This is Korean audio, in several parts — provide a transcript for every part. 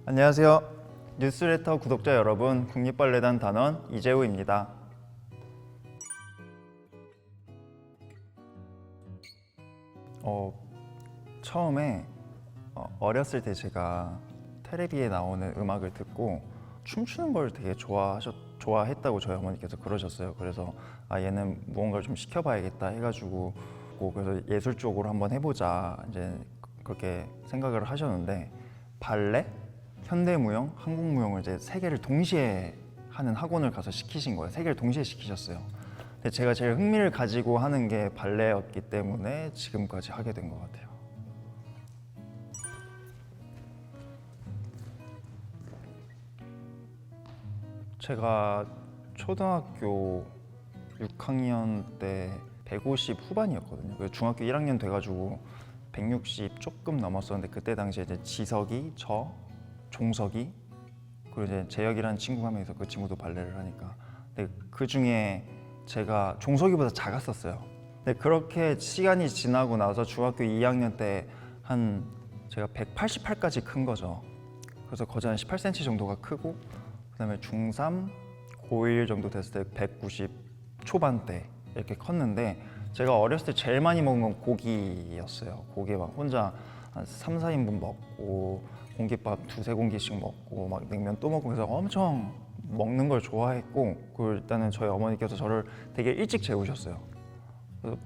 안녕하세요. 뉴스레터 구독자 여러분, 국립발레단 단원 이재우입니다. 처음에 어렸을 때 제가 테레비에 나오는 음악을 듣고 춤추는 걸 되게 좋아했다고 저희 어머니께서 그러셨어요. 그래서 얘는 무언가를 좀 시켜봐야겠다 해가지고 그래서 예술 쪽으로 한번 해보자 이제 그렇게 생각을 하셨는데 발레, 현대무용, 한국무용을 이제 세 개를 동시에 하는 학원을 가서 시키신 거예요. 세 개를 동시에 시키셨어요. 근데 제가 제일 흥미를 가지고 하는 게 발레였기 때문에 지금까지 하게 된 것 같아요. 제가 초등학교 6학년 때 150 후반이었거든요. 그래서 중학교 1학년 돼가지고 160 조금 넘었었는데 그때 당시에 이제 지석이, 저, 종석이 그리고 이제 재혁이라는 친구가 한 명 있어. 그 친구도 발레를 하니까. 근데 그 중에 제가 종석이보다 작았었어요. 근데 그렇게 시간이 지나고 나서 중학교 2학년 때 한 제가 188까지 큰 거죠. 그래서 거의 한 18cm 정도가 크고 그다음에 중3, 고1 정도 됐을 때 190 초반대 이렇게 컸는데 제가 어렸을 때 제일 많이 먹은 건 고기였어요. 고기 막 혼자 한 3, 4인분 먹고 공깃밥 두세 공기씩 먹고 막 냉면 또 먹고 그래서 엄청 먹는 걸 좋아했고 그리고 일단은 저희 어머니께서 저를 되게 일찍 재우셨어요. 그래서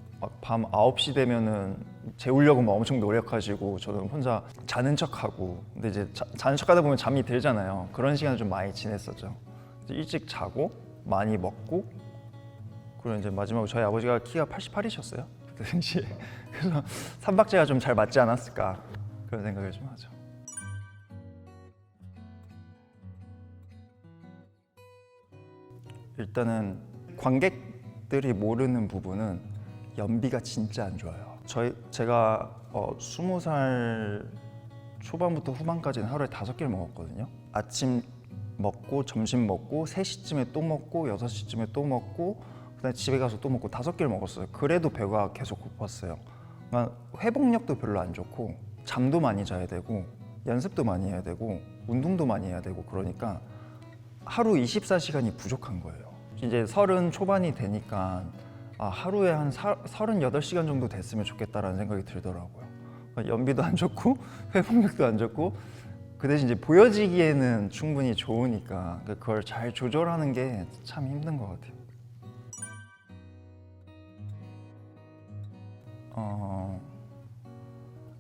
밤 9시 되면은 재우려고 막 엄청 노력하시고 저는 혼자 자는 척하고 근데 이제 자는 척하다 보면 잠이 들잖아요. 그런 시간을 좀 많이 지냈었죠. 일찍 자고 많이 먹고 그리고 이제 마지막으로 저희 아버지가 키가 88이셨어요. 그때 당시에 그래서 삼박자가 좀 잘 맞지 않았을까 그런 생각을 좀 하죠. 일단은 관객들이 모르는 부분은 연비가 진짜 안 좋아요. 제가 20살 초반부터 후반까지는 하루에 5끼를 먹었거든요. 아침 먹고 점심 먹고 3시쯤에 또 먹고 6시쯤에 또 먹고 그다음에 집에 가서 또 먹고 5끼를 먹었어요. 그래도 배가 계속 고팠어요. 그러니까 회복력도 별로 안 좋고 잠도 많이 자야 되고 연습도 많이 해야 되고 운동도 많이 해야 되고 그러니까 하루 24시간이 부족한 거예요. 이제 30 초반이 되니까 하루에 한 38시간 정도 됐으면 좋겠다라는 생각이 들더라고요. 그러니까 연비도 안 좋고 회복력도 안 좋고 그 대신 이제 보여지기에는 충분히 좋으니까 그걸 잘 조절하는 게 참 힘든 것 같아요.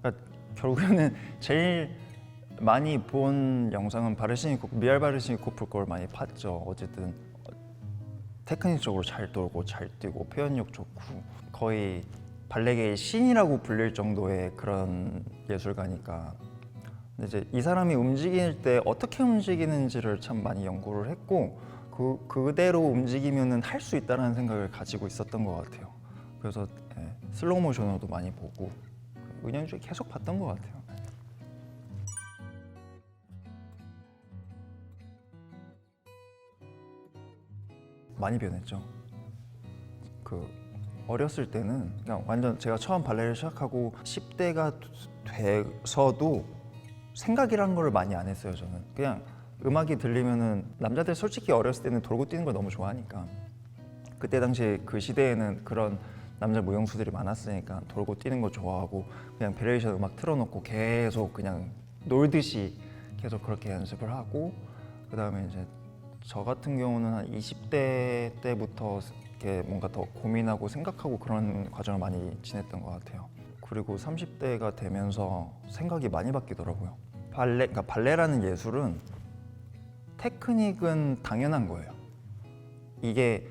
그러니까 결국에는 제일 많이 본 영상은 미알 바르시니코프 걸 많이 봤죠. 어쨌든 테크닉적으로 잘 돌고 잘 뛰고 표현력 좋고 거의 발레계의 신이라고 불릴 정도의 그런 예술가니까. 근데 이제 이 사람이 움직일 때 어떻게 움직이는지를 참 많이 연구를 했고 그대로 움직이면은 할 수 있다는 생각을 가지고 있었던 것 같아요. 그래서 슬로우 모션으로도 많이 보고 은연중에 계속 봤던 것 같아요. 많이 변했죠. 어렸을 때는 그냥 완전 제가 처음 발레를 시작하고 10대가 돼서도 생각이란 걸 많이 안 했어요. 저는 그냥 음악이 들리면은 남자들 솔직히 어렸을 때는 돌고 뛰는 걸 너무 좋아하니까 그때 당시에 그 시대에는 그런 남자 무용수들이 많았으니까 돌고 뛰는 거 좋아하고 그냥 베레이션 음악 틀어놓고 계속 그냥 놀듯이 계속 그렇게 연습을 하고 그다음에 이제 저 같은 경우는 한 20대 때부터 이렇게 뭔가 더 고민하고 생각하고 그런 과정을 많이 지냈던 것 같아요. 그리고 30대가 되면서 생각이 많이 바뀌더라고요. 그러니까 발레라는 예술은 테크닉은 당연한 거예요. 이게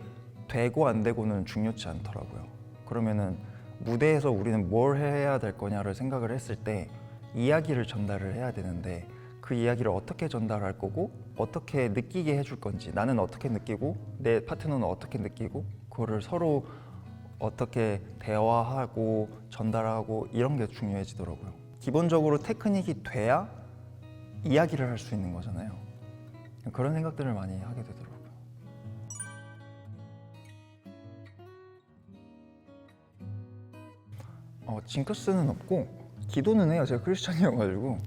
되고 안 되고는 중요치 않더라고요. 그러면은 무대에서 우리는 뭘 해야 될 거냐를 생각을 했을 때 이야기를 전달을 해야 되는데 그 이야기를 어떻게 전달할 거고 어떻게 느끼게 해줄 건지 나는 어떻게 느끼고 내 파트너는 어떻게 느끼고 그거를 서로 어떻게 대화하고 전달하고 이런 게 중요해지더라고요. 기본적으로 테크닉이 돼야 이야기를 할 수 있는 거잖아요. 그런 생각들을 많이 하게 되더라고요. 징크스는 없고 기도는 해요. 제가 크리스찬이어가지고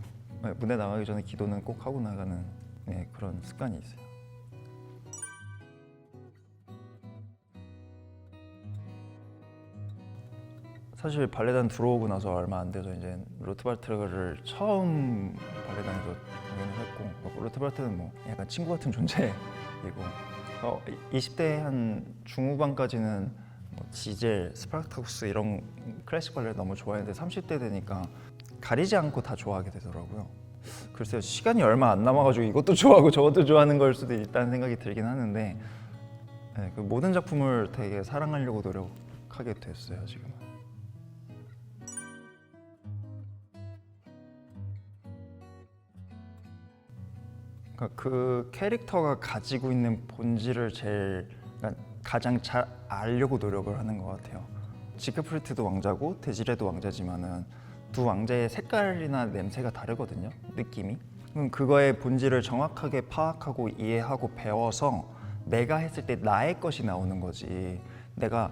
무대 나가기 전에 기도는 꼭 하고 나가는 그런 습관이 있어요. 사실 발레단 들어오고 나서 얼마 안 돼서 이제 루트발트를 처음 발레단에서 공연을 했고, 루트발트는 뭐 약간 친구 같은 존재이고, 20대 한 중후반까지는 뭐 지젤, 스파르타쿠스 이런 클래식 발레를 너무 좋아했는데 30대 되니까 가리지 않고 다 좋아하게 되더라고요. 글쎄요, 시간이 얼마 안 남아가지고 이것도 좋아하고 저것도 좋아하는 걸 수도 있다는 생각이 들긴 하는데, 그 모든 작품을 되게 사랑하려고 노력하게 됐어요, 지금은. 그러니까 그 캐릭터가 가지고 있는 본질을 그러니까 가장 잘 알려고 노력을 하는 것 같아요. 지크프리트도 왕자고 데지레도 왕자지만은 두 왕자의 색깔이나 냄새가 다르거든요, 느낌이. 그럼 그거의 본질을 정확하게 파악하고 이해하고 배워서 내가 했을 때 나의 것이 나오는 거지. 내가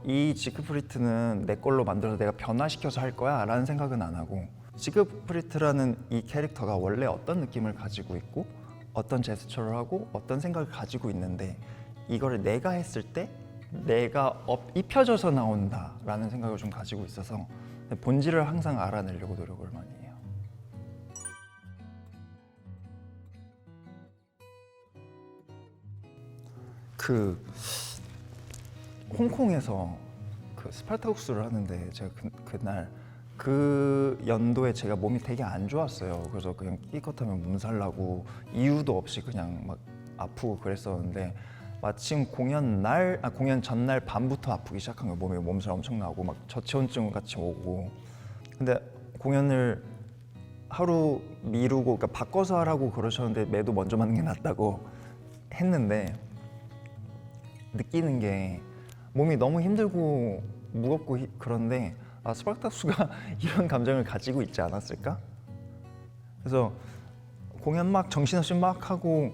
이 지크프리트는 내 걸로 만들어서 내가 변화시켜서 할 거야 라는 생각은 안 하고, 지크프리트라는 이 캐릭터가 원래 어떤 느낌을 가지고 있고 어떤 제스처를 하고 어떤 생각을 가지고 있는데 이거를 내가 했을 때 내가 입혀져서 나온다 라는 생각을 좀 가지고 있어서 본질을 항상 알아내려고 노력을 많이 해요. 홍콩에서 스파르타쿠스를 하는데 제가 그날 그 연도에 제가 몸이 되게 안 좋았어요. 그래서 그냥 끼껏하면 몸살 나고 이유도 없이 그냥 막 아프고 그랬었는데, 마침 공연 전날 밤부터 아프기 시작한 거예요. 몸에 몸살 엄청 나고 막 저체온증 같이 오고. 근데 공연을 하루 미루고, 그러니까 바꿔서 하라고 그러셨는데 매도 먼저 맞는 게 낫다고 했는데, 느끼는 게 몸이 너무 힘들고 무겁고 그런데 스파르타쿠스가 이런 감정을 가지고 있지 않았을까? 그래서 공연 막 정신없이 막 하고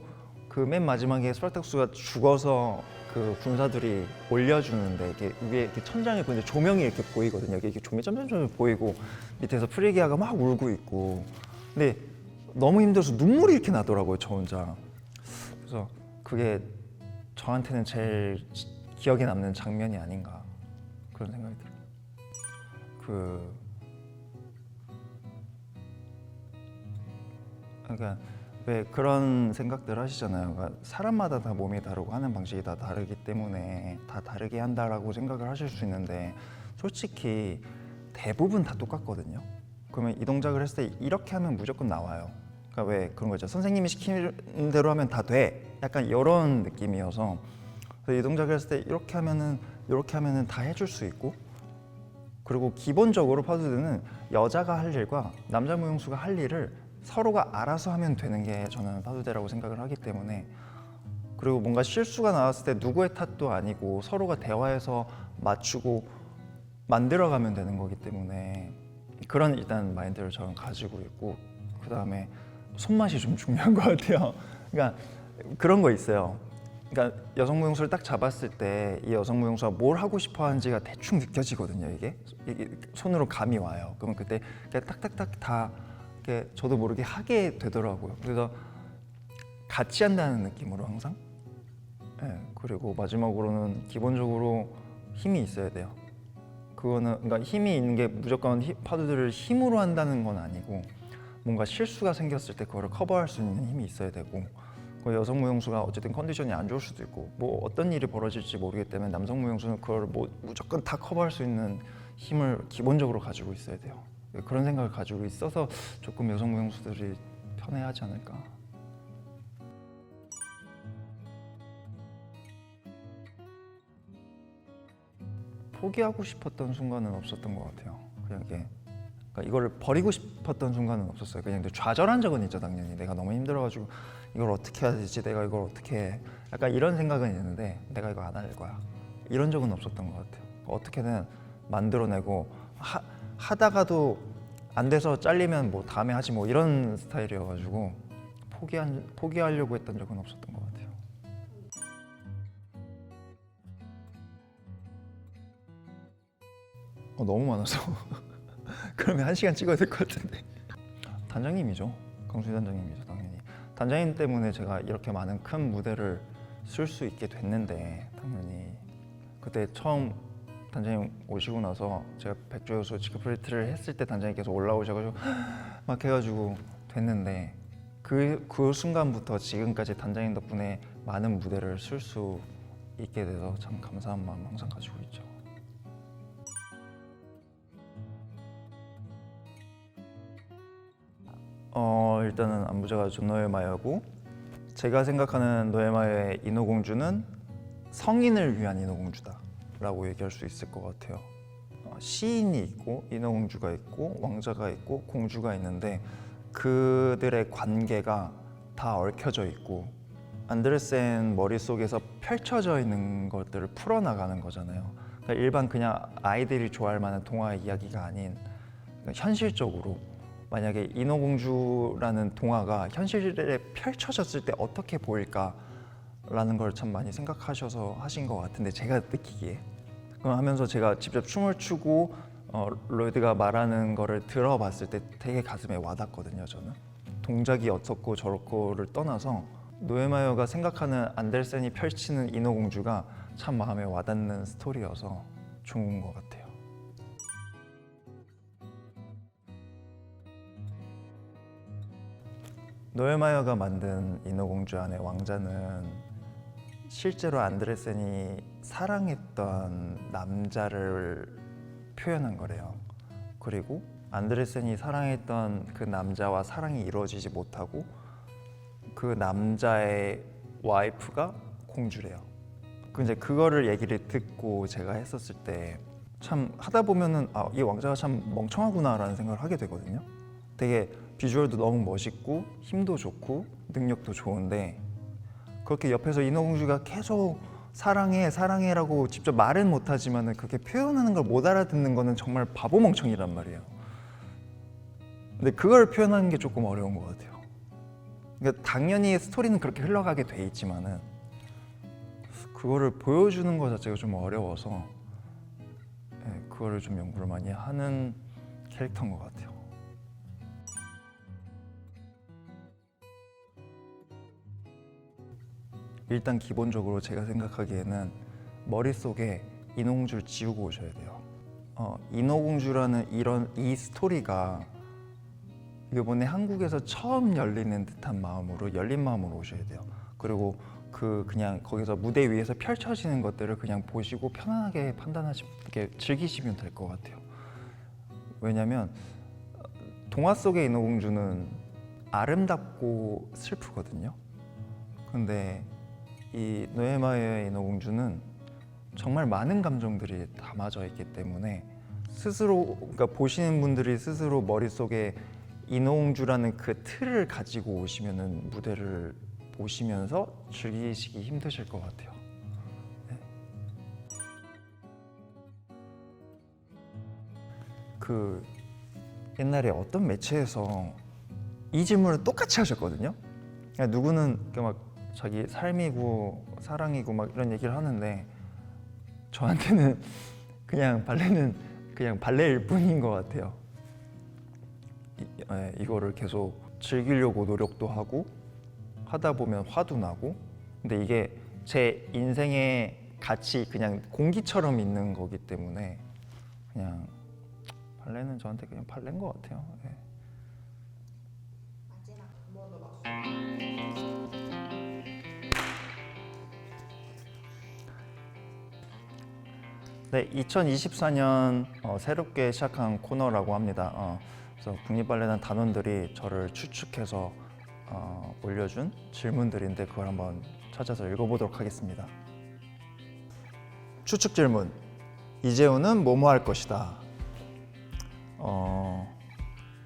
그 맨 마지막에 스파르타쿠스가 죽어서 그 군사들이 올려주는데 이렇게 위에 이렇게 천장에 보이는데 조명이 이렇게 보이거든요. 이렇게 조명이 점점점 보이고 밑에서 프리기아가 막 울고 있고, 근데 너무 힘들어서 눈물이 이렇게 나더라고요, 저 혼자. 그래서 그게 저한테는 제일 기억에 남는 장면이 아닌가 그런 생각이 들어요. 그러니까 왜 그런 생각들 하시잖아요. 그러니까 사람마다 다 몸이 다르고 하는 방식이 다 다르기 때문에 다 다르게 한다라고 생각을 하실 수 있는데, 솔직히 대부분 다 똑같거든요. 그러면 이 동작을 했을 때 이렇게 하면 무조건 나와요. 그러니까 왜 그런 거죠. 선생님이 시키는 대로 하면 다 돼. 약간 이런 느낌이어서, 이 동작을 했을 때 이렇게 하면은 다 해줄 수 있고, 그리고 기본적으로 파두대는 여자가 할 일과 남자 무용수가 할 일을 서로가 알아서 하면 되는 게 저는 파두대라고 생각을 하기 때문에, 그리고 뭔가 실수가 나왔을 때 누구의 탓도 아니고 서로가 대화해서 맞추고 만들어가면 되는 거기 때문에 그런 일단 마인드를 저는 가지고 있고, 그 다음에 손맛이 좀 중요한 것 같아요. 그러니까 그런 거 있어요. 그러니까 여성 무용수를 딱 잡았을 때 이 여성 무용수가 뭘 하고 싶어 하는지가 대충 느껴지거든요. 이게 손으로 감이 와요. 그러면 그때 딱딱딱 다 저도 모르게 하게 되더라고요. 그래서 같이 한다는 느낌으로 항상. 그리고 마지막으로는 기본적으로 힘이 있어야 돼요. 그거는 그러니까 힘이 있는 게 무조건 파두들을 힘으로 한다는 건 아니고, 뭔가 실수가 생겼을 때 그거를 커버할 수 있는 힘이 있어야 되고, 그 여성 무용수가 어쨌든 컨디션이 안 좋을 수도 있고 뭐 어떤 일이 벌어질지 모르기 때문에 남성 무용수는 그걸 뭐 무조건 다 커버할 수 있는 힘을 기본적으로 가지고 있어야 돼요. 그런 생각을 가지고 있어서 조금 여성 무용수들이 편해하지 않을까. 포기하고 싶었던 순간은 없었던 것 같아요. 그냥 그러니까 이거를 버리고 싶었던 순간은 없었어요. 그냥 좌절한 적은 있죠, 당연히. 내가 너무 힘들어가지고 이걸 어떻게 해야 되지? 내가 이걸 어떻게 해? 약간 이런 생각은 있는데 내가 이거 안 할 거야. 이런 적은 없었던 것 같아요. 어떻게든 만들어내고 하다가도 안 돼서 잘리면 뭐 다음에 하지 뭐 이런 스타일이어가지고 포기하려고 했던 적은 없었던 것 같아요. 너무 많아서 그러면 1시간 찍어야 될 것 같은데. 단장님이죠. 강수희 단장님이죠, 당연히. 단장님 때문에 제가 이렇게 많은 큰 무대를 쓸 수 있게 됐는데, 당연히 그때 처음 단장님 오시고 나서 제가 백조여수 지크프리트를 했을 때 단장님께서 올라오셔가지고 막 해가지고 됐는데, 그 순간부터 지금까지 단장님 덕분에 많은 무대를 쓸 수 있게 돼서 참 감사한 마음 항상 가지고 있죠. 일단은 안무자가 존노엘마여고, 제가 생각하는 노엘마여의 인어공주는 성인을 위한 인어공주다라고 얘기할 수 있을 것 같아요. 시인이 있고 인어공주가 있고 왕자가 있고 공주가 있는데 그들의 관계가 다 얽혀져 있고 안데르센 머릿속에서 펼쳐져 있는 것들을 풀어나가는 거잖아요. 그러니까 일반 그냥 아이들이 좋아할 만한 동화 이야기가 아닌, 그러니까 현실적으로 만약에 인어공주라는 동화가 현실에 펼쳐졌을 때 어떻게 보일까라는 걸 참 많이 생각하셔서 하신 것 같은데, 제가 느끼기에 그럼 하면서 제가 직접 춤을 추고 로이드가 말하는 거를 들어봤을 때 되게 가슴에 와닿거든요. 저는 동작이 어떻고 저렇고를 떠나서 노엘마이어가 생각하는 안델센이 펼치는 인어공주가 참 마음에 와닿는 스토리여서 좋은 것 같아요. 노엘마이어가 만든 인어공주 안의 왕자는 실제로 안데르센이 사랑했던 남자를 표현한 거래요. 그리고 안데르센이 사랑했던 그 남자와 사랑이 이루어지지 못하고 그 남자의 와이프가 공주래요. 근데 그거를 얘기를 듣고 제가 했었을 때 참 하다 보면은 이 왕자가 참 멍청하구나라는 생각을 하게 되거든요. 되게 비주얼도 너무 멋있고 힘도 좋고 능력도 좋은데, 그렇게 옆에서 인어공주가 계속 사랑해 사랑해라고 직접 말은 못하지만은 그렇게 표현하는 걸 못 알아듣는 거는 정말 바보 멍청이란 말이에요. 근데 그걸 표현하는 게 조금 어려운 것 같아요. 그러니까 당연히 스토리는 그렇게 흘러가게 돼 있지만은 그거를 보여주는 것 자체가 좀 어려워서 그거를 좀 연구를 많이 하는 캐릭터인 것 같아요. 일단 기본적으로 제가 생각하기에는 머릿속에 인어공주를 지우고 오셔야 돼요. 인어공주라는 이 스토리가 이번에 한국에서 처음 열리는 듯한 마음으로, 열린 마음으로 오셔야 돼요. 그리고 그냥 거기서 무대 위에서 펼쳐지는 것들을 그냥 보시고 편안하게 판단하시게 즐기시면 될 것 같아요. 왜냐면 동화 속의 인어공주는 아름답고 슬프거든요. 근데 이 노엘마이어의 인어공주는 정말 많은 감정들이 담아져 있기 때문에 스스로, 그러니까 보시는 분들이 스스로 머릿속에 인어공주라는 그 틀을 가지고 오시면은 무대를 보시면서 즐기시기 힘드실 것 같아요. 네. 그 옛날에 어떤 매체에서 이 질문을 똑같이 하셨거든요. 그러니까 누구는 막 자기 삶이고 사랑이고 막 이런 얘기를 하는데, 저한테는 그냥 발레는 그냥 발레일 뿐인 것 같아요. 이거를 계속 즐기려고 노력도 하고 하다 보면 화도 나고, 근데 이게 제 인생에 같이 그냥 공기처럼 있는 거기 때문에 그냥 발레는 저한테 그냥 발레인 것 같아요. 네. 마지막 한 번 더 맞추. 네, 2024년 새롭게 시작한 코너라고 합니다. 그래서 국립발레단 단원들이 저를 추측해서 올려준 질문들인데 그걸 한번 찾아서 읽어보도록 하겠습니다. 추측 질문: 이재훈은 뭐뭐 할 것이다.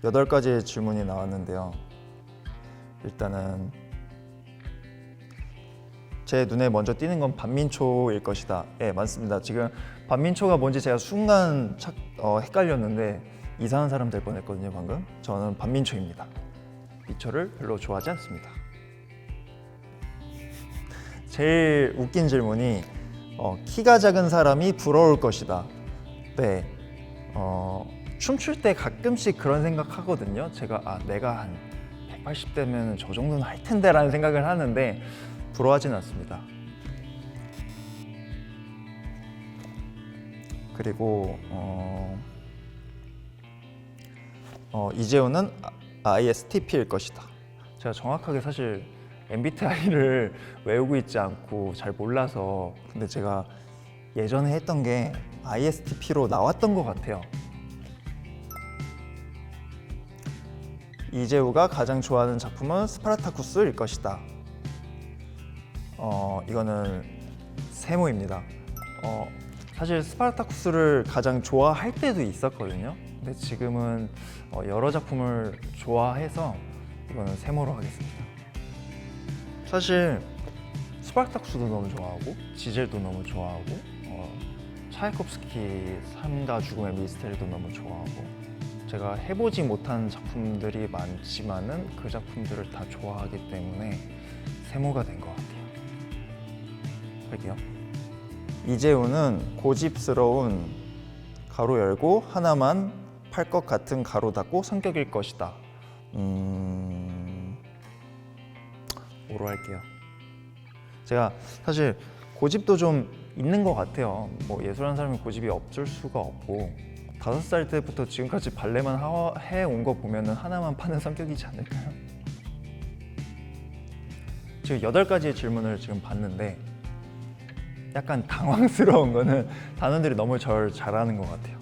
8가지의 질문이 나왔는데요. 일단은 제 눈에 먼저 띄는 건 반민초일 것이다. 예, 맞습니다. 지금 반민초가 뭔지 제가 순간 헷갈렸는데 이상한 사람 될 뻔했거든요, 방금. 저는 반민초입니다. 민초를 별로 좋아하지 않습니다. 제일 웃긴 질문이 키가 작은 사람이 부러울 것이다. 네, 춤출 때 가끔씩 그런 생각 하거든요. 제가 내가 한 180대면 저 정도는 할 텐데라는 생각을 하는데 부러워하진 않습니다. 그리고 이재훈은 ISTP일 것이다. 제가 정확하게 사실 MBTI를 외우고 있지 않고 잘 몰라서, 근데 제가 예전에 했던 게 ISTP로 나왔던 것 같아요. 이재우가 가장 좋아하는 작품은 스파르타쿠스일 것이다. 이거는 세모입니다. 사실 스파르타쿠스를 가장 좋아할 때도 있었거든요. 근데 지금은 여러 작품을 좋아해서 이거는 세모로 하겠습니다. 사실 스파르타쿠스도 너무 좋아하고 지젤도 너무 좋아하고 차이콥스키 삶과 죽음의 미스테리도 너무 좋아하고, 제가 해보지 못한 작품들이 많지만은 그 작품들을 다 좋아하기 때문에 세모가 된 것 같아요. 할게요. 이재훈은 고집스러운 가로 열고 하나만 팔 것 같은 가로 닫고 성격일 것이다. 뭐로 할게요. 제가 사실 고집도 좀 있는 것 같아요. 뭐 예술하는 사람이 고집이 없을 수가 없고, 5살 때부터 지금까지 발레만 해온 거 보면은 하나만 파는 성격이지 않을까요? 지금 8가지의 질문을 지금 봤는데 약간 당황스러운 거는 단원들이 너무 절 잘하는 것 같아요.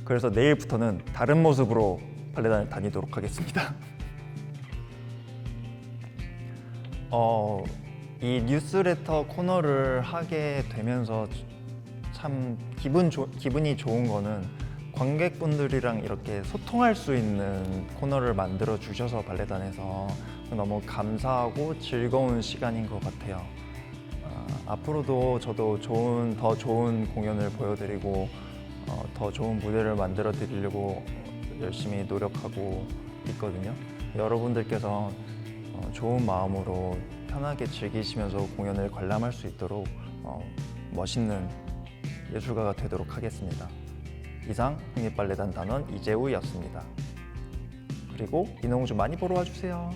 그래서 내일부터는 다른 모습으로 발레단을 다니도록 하겠습니다. 이 뉴스레터 코너를 하게 되면서 참 기분이 좋은 거는 관객분들이랑 이렇게 소통할 수 있는 코너를 만들어 주셔서 발레단에서 너무 감사하고 즐거운 시간인 것 같아요. 앞으로도 저도 더 좋은 공연을 보여드리고 더 좋은 무대를 만들어 드리려고 열심히 노력하고 있거든요. 여러분들께서 좋은 마음으로 편하게 즐기시면서 공연을 관람할 수 있도록 멋있는 예술가가 되도록 하겠습니다. 이상 국립발레단 단원 이재우였습니다. 그리고 인어공주 많이 보러 와주세요.